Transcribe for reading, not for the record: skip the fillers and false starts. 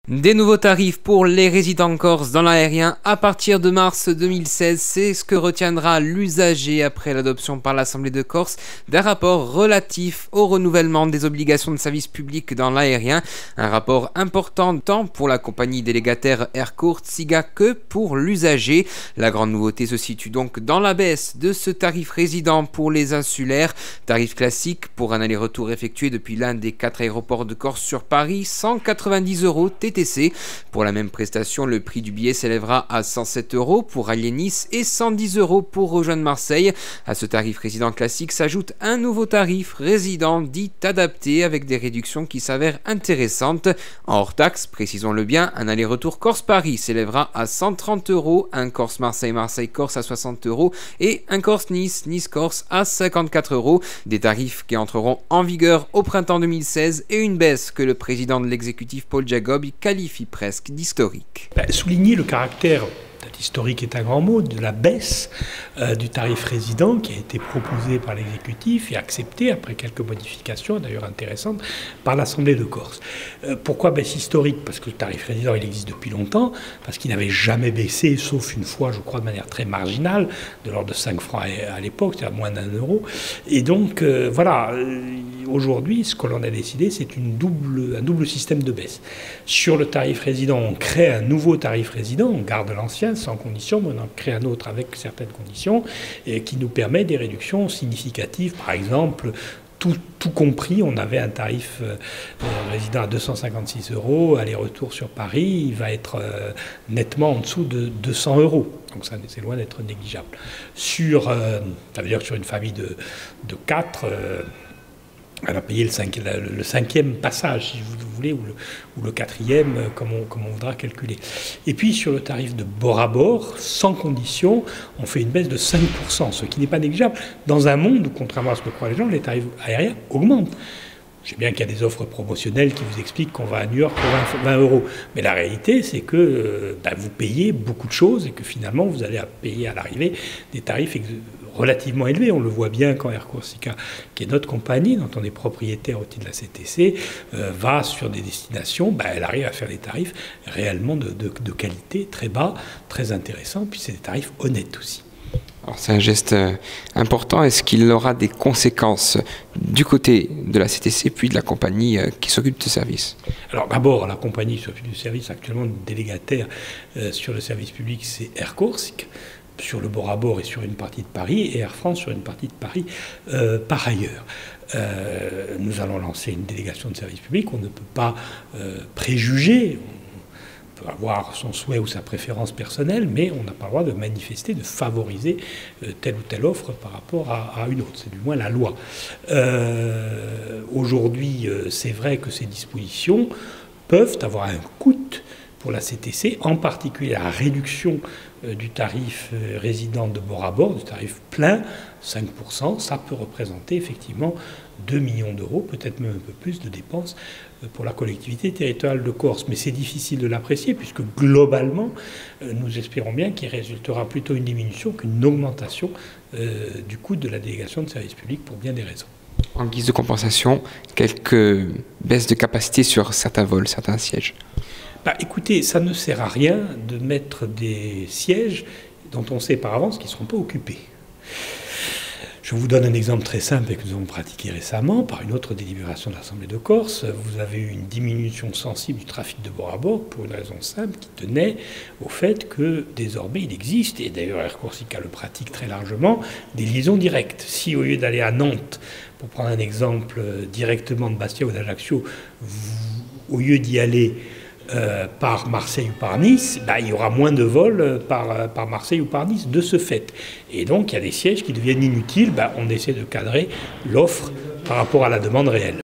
Des nouveaux tarifs pour les résidents corses dans l'aérien à partir de mars 2016, c'est ce que retiendra l'usager après l'adoption par l'Assemblée de Corse d'un rapport relatif au renouvellement des obligations de service public dans l'aérien. Un rapport important tant pour la compagnie délégataire Aircourt SIGA que pour l'usager. La grande nouveauté se situe donc dans la baisse de ce tarif résident pour les insulaires. Tarif classique pour un aller-retour effectué depuis l'un des 4 aéroports de Corse sur Paris, 190 € TTC. Pour la même prestation, le prix du billet s'élèvera à 107 € pour allier Nice et 110 € pour rejoindre Marseille. À ce tarif résident classique s'ajoute un nouveau tarif résident dit adapté avec des réductions qui s'avèrent intéressantes. En hors taxe, précisons-le bien, un aller-retour Corse-Paris s'élèvera à 130 €, un Corse-Marseille, Marseille-Corse à 60 € et un Corse-Nice, Nice-Corse à 54 €. Des tarifs qui entreront en vigueur au printemps 2016 et une baisse que le président de l'exécutif Paul Jacob qualifie presque d'historique. Souligner le caractère, historique est un grand mot, de la baisse du tarif résident qui a été proposé par l'exécutif et accepté après quelques modifications, d'ailleurs intéressantes, par l'Assemblée de Corse. Pourquoi baisse historique? Parce que le tarif résident, il existe depuis longtemps, parce qu'il n'avait jamais baissé, sauf une fois, je crois, de manière très marginale, de l'ordre de 5 francs à l'époque, c'est-à-dire moins d'1 €. Et donc, voilà, aujourd'hui, ce que l'on a décidé, c'est un double système de baisse. Sur le tarif résident, on crée un nouveau tarif résident, on garde l'ancien, sans condition, mais on en crée un autre avec certaines conditions et qui nous permet des réductions significatives. Par exemple, tout compris, on avait un tarif résident à 256 €, aller-retour sur Paris, il va être nettement en dessous de 200 €. Donc ça, c'est loin d'être négligeable. Ça veut dire que sur une famille de 4, elle a payé le cinquième passage, si vous voulez, ou le quatrième, comme on voudra calculer. Et puis, sur le tarif de bord à bord, sans condition, on fait une baisse de 5%, ce qui n'est pas négligeable, dans un monde où, contrairement à ce que croient les gens, les tarifs aériens augmentent. Je sais bien qu'il y a des offres promotionnelles qui vous expliquent qu'on va à New York pour 20 €. Mais la réalité, c'est que vous payez beaucoup de choses et que finalement, vous allez payer à l'arrivée des tarifs relativement élevés. On le voit bien quand Aircourt SIGA, qui est notre compagnie, dont on est propriétaire au titre de la CTC, va sur des destinations, elle arrive à faire des tarifs réellement de qualité, très bas, très intéressants. Puis c'est des tarifs honnêtes aussi. Alors c'est un geste important. Est-ce qu'il aura des conséquences du côté de la CTC puis de la compagnie qui s'occupe de ce service? Alors d'abord, la compagnie qui s'occupe du service, actuellement délégataire sur le service public, c'est Aircourt SIGA, sur le bord à bord et sur une partie de Paris, et Air France sur une partie de Paris par ailleurs. Nous allons lancer une délégation de service public. On ne peut pas préjuger. On peut avoir son souhait ou sa préférence personnelle, mais on n'a pas le droit de manifester, de favoriser telle ou telle offre par rapport à une autre. C'est du moins la loi. Aujourd'hui, c'est vrai que ces dispositions peuvent avoir un coût pour la CTC, en particulier la réduction du tarif résident de bord à bord, du tarif plein, 5%, ça peut représenter effectivement 2 millions d'euros, peut-être même un peu plus de dépenses pour la collectivité territoriale de Corse. Mais c'est difficile de l'apprécier puisque globalement, nous espérons bien qu'il résultera plutôt une diminution qu'une augmentation du coût de la délégation de service public pour bien des raisons. En guise de compensation, quelques baisses de capacité sur certains vols, certains sièges. Écoutez, ça ne sert à rien de mettre des sièges dont on sait par avance qu'ils ne seront pas occupés. Je vous donne un exemple très simple et que nous avons pratiqué récemment par une autre délibération de l'Assemblée de Corse. Vous avez eu une diminution sensible du trafic de bord à bord pour une raison simple qui tenait au fait que désormais il existe, et d'ailleurs Aircourt SIGA le pratique très largement, des liaisons directes. Si au lieu d'aller à Nantes, pour prendre un exemple directement de Bastia ou d'Ajaccio, au lieu d'y aller par Marseille ou par Nice, il y aura moins de vols par Marseille ou par Nice de ce fait. Et donc il y a des sièges qui deviennent inutiles. On essaie de cadrer l'offre par rapport à la demande réelle.